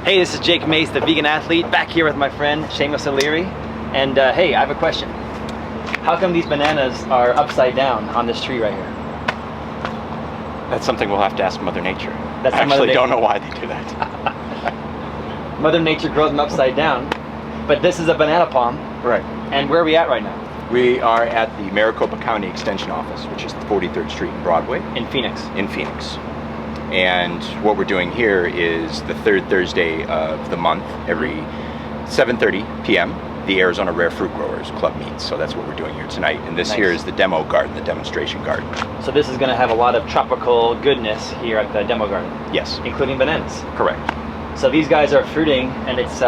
Hey, this is Jake Mace, the vegan athlete, back here with my friend Shamus and hey, I have a question. How come these bananas are upside down on this tree right here? That's something we'll have to ask Mother Nature. I actually don't know why they do that. Mother Nature grows them upside down, but this is a banana palm. Right. And where are we at right now? We are at the Maricopa County Extension Office, which is 43rd Street and Broadway. In Phoenix. In Phoenix. And what we're doing here is the third Thursday of the month, every 7:30 p.m., the Arizona Rare Fruit Growers Club meets. So that's what we're doing here tonight. And this here is the demo garden, the demonstration garden. So this is going to have a lot of tropical goodness here at the demo garden. Yes. Including bananas. Correct. So these guys are fruiting, and it's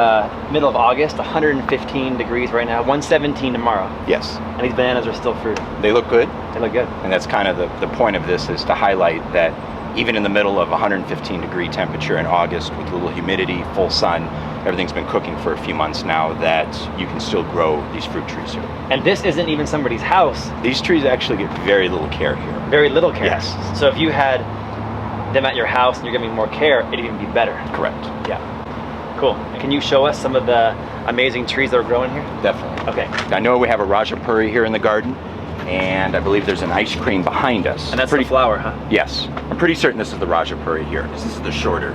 middle of August, 115 degrees right now, 117 tomorrow. Yes. And these bananas are still fruiting. They look good. They look good. And that's kind of the point of this, is to highlight that even in the middle of 115 degree temperature in August with little humidity, full sun, everything's been cooking for a few months now, that you can still grow these fruit trees here. And this isn't even somebody's house. These trees actually get very little care here. Very little care. Yes. So if you had them at your house and you're giving more care, it'd even be better. Correct. Yeah. Cool. And can you show us some of the amazing trees that are growing here? Definitely. Okay. I know we have a Rajapuri here in the garden, and I believe there's an ice cream behind us. And that's the flower, huh? Yes. I'm pretty certain this is the Rajapuri here, because this is the shorter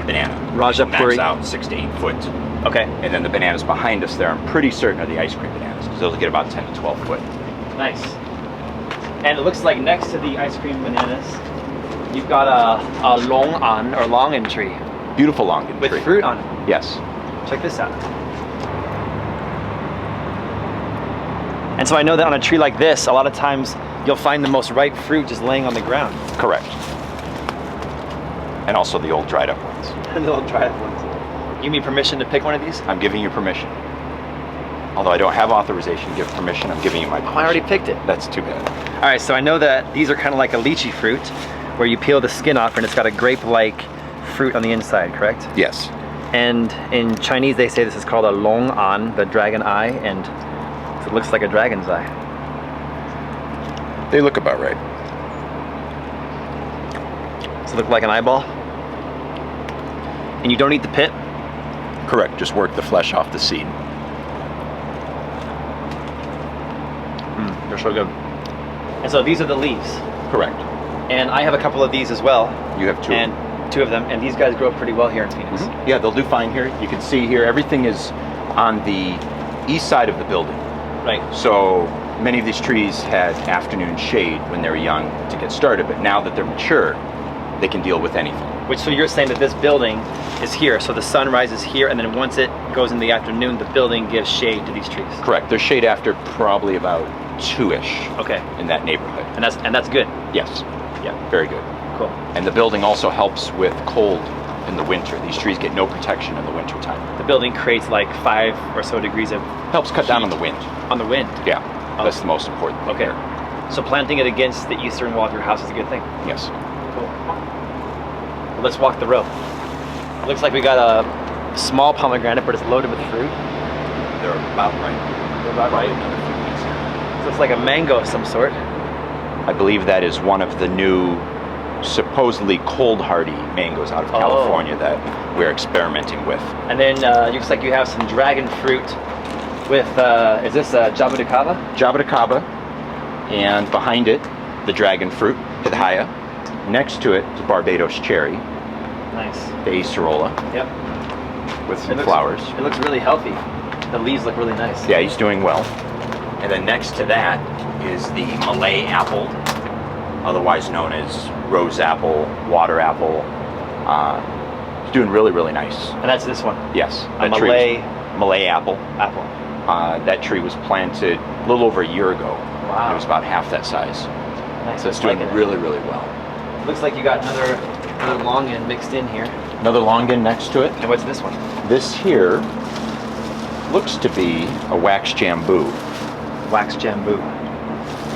banana. Rajapuri. Max out 6 to 8 foot. Okay. And then the bananas behind us there, I'm pretty certain are the ice cream bananas, because those get about 10 to 12 foot. Nice. And it looks like next to the ice cream bananas, you've got a longan or longan tree. Beautiful longan tree. With fruit on it. Yes. Check this out. And so I know that on a tree like this, a lot of times you'll find the most ripe fruit just laying on the ground. Correct. And also the old dried up ones. The old dried up ones. Give me permission to pick one of these? I'm giving you permission. Although I don't have authorization to give permission, I'm giving you my permission. I already picked it. That's too bad. All right, so I know that these are kind of like a lychee fruit, where you peel the skin off and it's got a grape-like fruit on the inside, correct? Yes. And in Chinese, they say this is called a longan, the dragon eye, and it looks like a dragon's eye. They look about right. Does it look like an eyeball? And you don't eat the pit? Correct, just work the flesh off the seed. They're so good. And so these are the leaves. Correct. And I have a couple of these as well. You have two. And two of them, and these guys grow up pretty well here in Phoenix. Mm-hmm. Yeah, they'll do fine here. You can see here, everything is on the east side of the building. Right. So many of these trees had afternoon shade when they were young to get started, but now that they're mature, they can deal with anything. Which, so you're saying that this building is here, so the sun rises here, and then once it goes in the afternoon, the building gives shade to these trees. Correct. There's shade after probably about 2-ish. Okay. In that neighborhood. And that's good. Yes. Yeah. Very good. Cool. And the building also helps with cold in the winter. These trees get no protection in the winter time. The building creates like 5 or so degrees of helps cut down on the wind. On the wind? Yeah. That's the most important thing. Okay. Here. So planting it against the eastern wall of your house is a good thing? Yes. Cool. Well, let's walk the row. It looks like we got a small pomegranate, but it's loaded with fruit. They're about right. They're about right. Another few weeks here. So it's like a mango of some sort. I believe that is one of the new supposedly cold hardy mangoes out of California that we're experimenting with. And then it looks like you have some dragon fruit with, is this Jambu de Cava? Jambu de Cava, and behind it, the dragon fruit, Pitahaya. Next to it is Barbados cherry. Nice. The acerola. Yep. With some flowers. It looks really healthy. The leaves look really nice. Yeah, he's doing well. And then next to that is the Malay apple, otherwise known as rose apple, water apple. He's doing really, really nice. And that's this one? Yes. A Malay apple. Apple. That tree was planted a little over a year ago. Wow. It was about half that size. Nice. So it's doing really, really well. Looks like you got another longan mixed in here. Another longan next to it. And what's this one? This here looks to be a wax jambu. Wax jambu.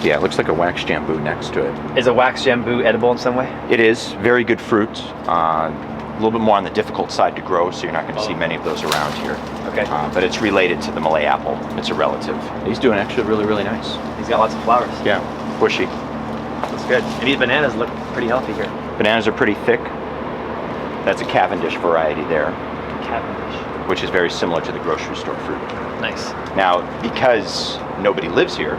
Yeah, it looks like a wax jambu next to it. Is a wax jambu edible in some way? It is. Very good fruit. A little bit more on the difficult side to grow, so you're not going to see many of those around here. Okay. But it's related to the Malay apple. It's a relative. He's doing actually really, really nice. He's got lots of flowers. Yeah, bushy. That's good. And these bananas look pretty healthy here. Bananas are pretty thick. That's a Cavendish variety there. Cavendish. which is very similar to the grocery store fruit. Nice. Now, because nobody lives here,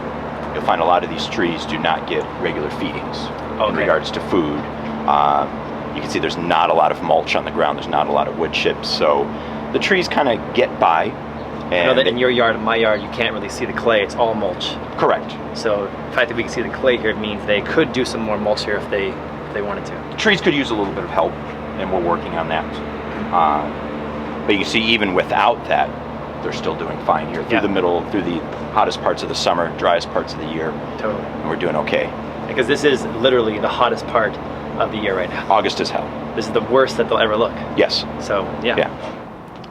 you'll find a lot of these trees do not get regular feedings in regards to food. You can see there's not a lot of mulch on the ground. There's not a lot of wood chips, so the trees kind of get by. I know that in your yard and my yard, you can't really see the clay. It's all mulch. Correct. So the fact that we can see the clay here means they could do some more mulch here if they wanted to. Trees could use a little bit of help, and we're working on that. But you see, even without that, they're still doing fine here through the hottest parts of the summer, driest parts of the year. Totally. And we're doing okay. Because this is literally the hottest part of the year right now. August is hell. This is the worst that they'll ever look. Yes. So, yeah.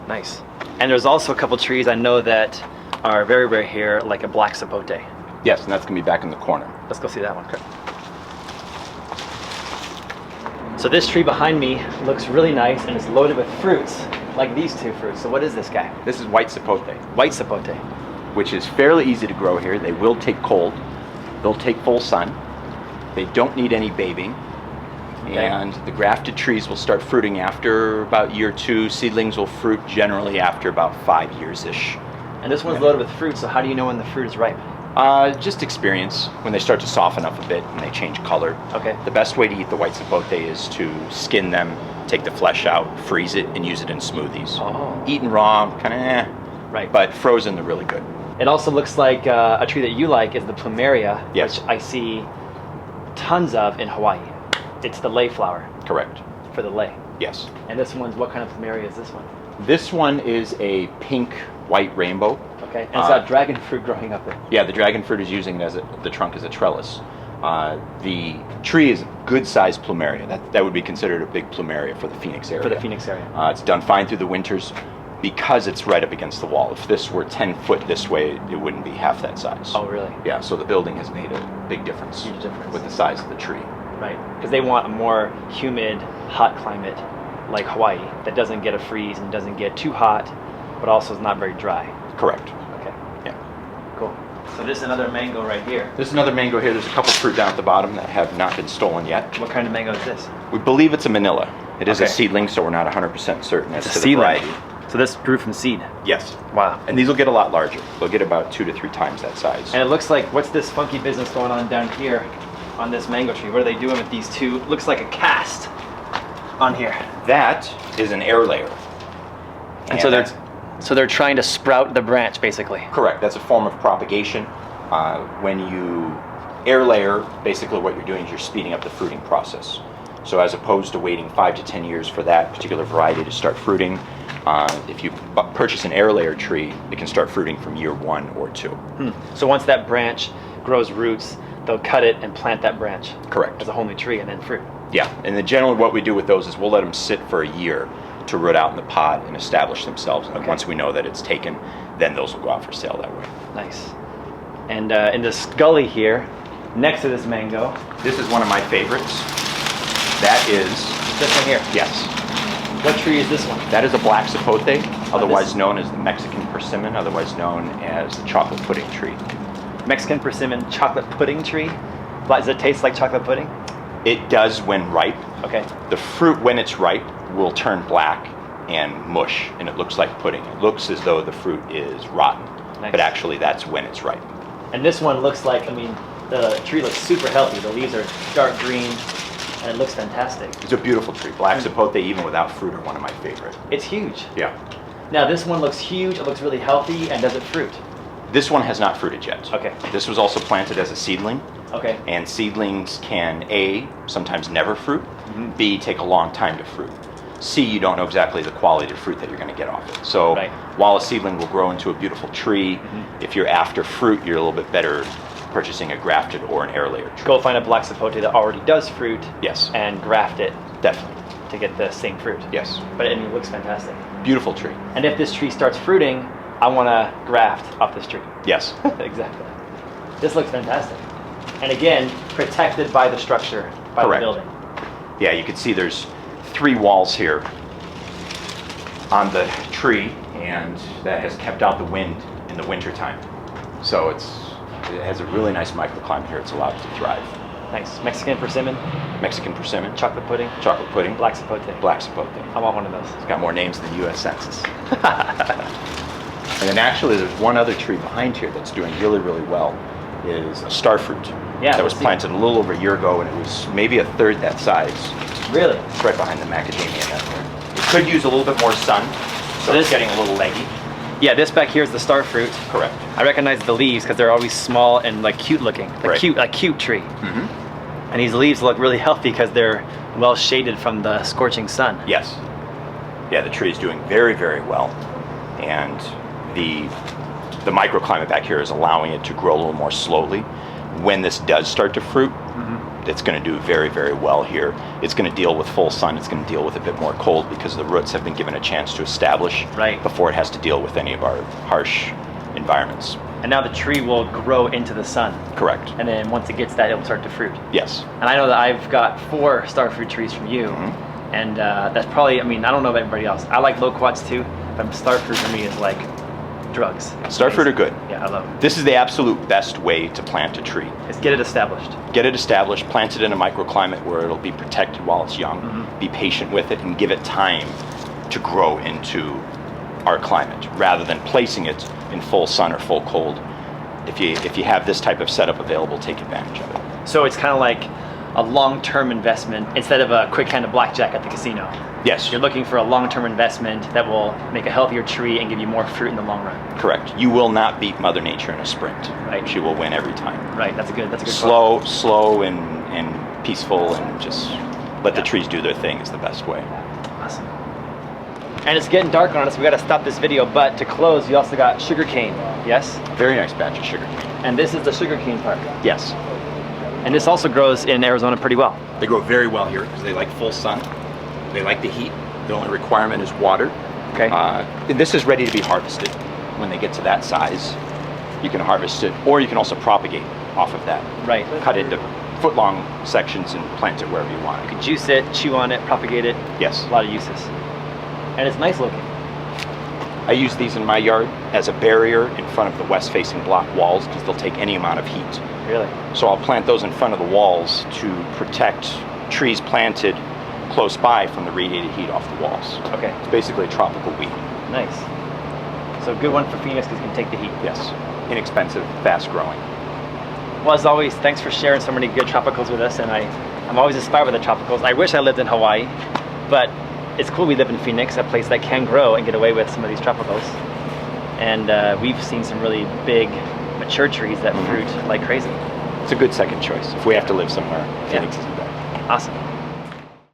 Nice. And there's also a couple trees I know that are very rare here, like a black sapote. Yes, and that's going to be back in the corner. Let's go see that one. So this tree behind me looks really nice and it's loaded with fruits, like these two fruits. So what is this guy? This is white sapote. White sapote. Which is fairly easy to grow here. They will take cold. They'll take full sun. They don't need any babying. Okay. And the grafted trees will start fruiting after about year 2. Seedlings will fruit generally after about 5 years-ish. And this one's loaded with fruit, so how do you know when the fruit is ripe? Just experience. When they start to soften up a bit and they change color. Okay. The best way to eat the white sapote is to skin them, take the flesh out, freeze it, and use it in smoothies. Oh. Eaten raw, kind of Right. But frozen, they're really good. It also looks like a tree that you like is the plumeria, Yes. which I see tons of in Hawaii. It's the lei flower. Correct. For the lei. Yes. And this one's, what kind of plumeria is this one? This one is a pink white rainbow. Okay, and it's got dragon fruit growing up there. Yeah, the dragon fruit is using it as the trunk as a trellis. The tree is a good-sized plumeria. That would be considered a big plumeria for the Phoenix area. For the Phoenix area. It's done fine through the winters because it's right up against the wall. If this were 10 foot this way, it wouldn't be half that size. Oh, really? Yeah, so the building has made a big difference. Huge difference. With the size of the tree. Right, because they want a more humid, hot climate like Hawaii that doesn't get a freeze and doesn't get too hot, but also is not very dry. Correct. Okay. Yeah. Cool. So this is another mango right here. There's another mango here. There's a couple fruit down at the bottom that have not been stolen yet. What kind of mango is this? We believe it's a manila. It is a Okay. seedling, so we're not 100% certain as It's to a the seedling. variety. So this grew from seed. Yes. Wow. And these will get a lot larger. They'll get about 2 to 3 times that size. And it looks like, what's this funky business going on down here on this mango tree? What are they doing with these two? It looks like a cast on here. That is an air layer. And so they're trying to sprout the branch, basically. Correct. That's a form of propagation. When you air layer, basically what you're doing is you're speeding up the fruiting process. So as opposed to waiting 5 to 10 years for that particular variety to start fruiting, if you purchase an air layer tree, it can start fruiting from year 1 or 2. So once that branch grows roots, they'll cut it and plant that branch. Correct. As a whole new tree and then fruit. Yeah, and then generally what we do with those is we'll let them sit for a year to root out in the pot and establish themselves. And once we know that it's taken, then those will go out for sale that way. Nice. And in this gully here, next to this mango, This is one of my favorites. That is, this one here. yes, What tree is this one? that is a black sapote, otherwise known as the Mexican persimmon, otherwise known as the chocolate pudding tree. Mexican persimmon chocolate pudding tree. Does it taste like chocolate pudding? It does when ripe. Okay. The fruit, when it's ripe, will turn black and mush, and it looks like pudding. It looks as though the fruit is rotten, Nice. but actually that's when it's ripe. And this one looks like, I mean, the tree looks super healthy. The leaves are dark green, and it looks fantastic. It's a beautiful tree. Black sapote, even without fruit, are one of my favorite. It's huge. Yeah. Now this one looks huge, it looks really healthy, and does it fruit? This one has not fruited yet. Okay. This was also planted as a seedling. Okay. And seedlings can A, sometimes never fruit, B, take a long time to fruit. C, you don't know exactly the quality of fruit that you're going to get off it. So while a seedling will grow into a beautiful tree, if you're after fruit, you're a little bit better purchasing a grafted or an air layer tree. Go find a black sapote that already does fruit. Yes. And graft it Definitely. to get the same fruit. Yes. But it looks fantastic. Beautiful tree. And if this tree starts fruiting, I want to graft off this tree. Yes. Exactly. This looks fantastic. And again, protected by the structure, by Correct. the building. Yeah, you can see there's 3 walls here on the tree, and that has kept out the wind in the wintertime. So it has a really nice microclimate here. It's allowed it to thrive. Nice. Mexican persimmon. Mexican persimmon, chocolate pudding, black sapote. black sapote. I want one of those. It's got more names than the U.S. Census. And then actually, there's one other tree behind here that's doing really, really well. Is a starfruit. Yeah, that was planted a little over a year ago, and it was maybe a third that size. Really? It's right behind the macadamia nut there. It could use a little bit more sun, so it's getting a little leggy. Yeah, this back here is the starfruit. Correct. I recognize the leaves because they're always small and like cute looking, like Right. cute tree. Mm-hmm. And these leaves look really healthy because they're well shaded from the scorching sun. Yes. Yeah, the tree is doing very, very well, and the microclimate back here is allowing it to grow a little more slowly. When this does start to fruit, it's going to do very, very well here. It's going to deal with full sun. It's going to deal with a bit more cold because the roots have been given a chance to establish before it has to deal with any of our harsh environments. And now the tree will grow into the sun. Correct. And then once it gets that, it'll start to fruit. Yes. And I know that I've got 4 starfruit trees from you. And that's probably, I mean, I don't know about everybody else. I like loquats too, but starfruit for me is like drugs. Starfruit are good. Yeah, I love them. This is the absolute best way to plant a tree. Is get it established. Get it established, plant it in a microclimate where it'll be protected while it's young. Be patient with it and give it time to grow into our climate rather than placing it in full sun or full cold. If you have this type of setup available, take advantage of it. So it's kind of like a long-term investment instead of a quick hand of blackjack at the casino. Yes. You're looking for a long-term investment that will make a healthier tree and give you more fruit in the long run. Correct. You will not beat Mother Nature in a sprint. Right. She will win every time. Right. That's a good. Slow and peaceful, and just let the trees do their thing is the best way. Awesome. And it's getting dark on us. We got to stop this video. But to close, you also got sugarcane. Yes. Very nice batch of sugar cane. And this is the sugarcane part. Yes. And this also grows in Arizona pretty well. They grow very well here because they like full sun. They like the heat. The only requirement is water. Okay. And this is ready to be harvested. When they get to that size, you can harvest it, or you can also propagate off of that. Right. Cut it into foot-long sections and plant it wherever you want. You can juice it, chew on it, propagate it. Yes. A lot of uses. And it's nice looking. I use these in my yard as a barrier in front of the west-facing block walls because they'll take any amount of heat. Really? So I'll plant those in front of the walls to protect trees planted close by from the radiated heat off the walls. Okay. It's basically a tropical weed. Nice. So good one for Phoenix because you can take the heat. Yes. Inexpensive, fast-growing. Well, as always, thanks for sharing so many good tropicals with us, and I'm always inspired by the tropicals. I wish I lived in Hawaii, but it's cool we live in Phoenix, a place that can grow and get away with some of these tropicals. And we've seen some really big, mature trees that fruit like crazy. It's a good second choice. If we have to live somewhere, Phoenix isn't bad. Awesome.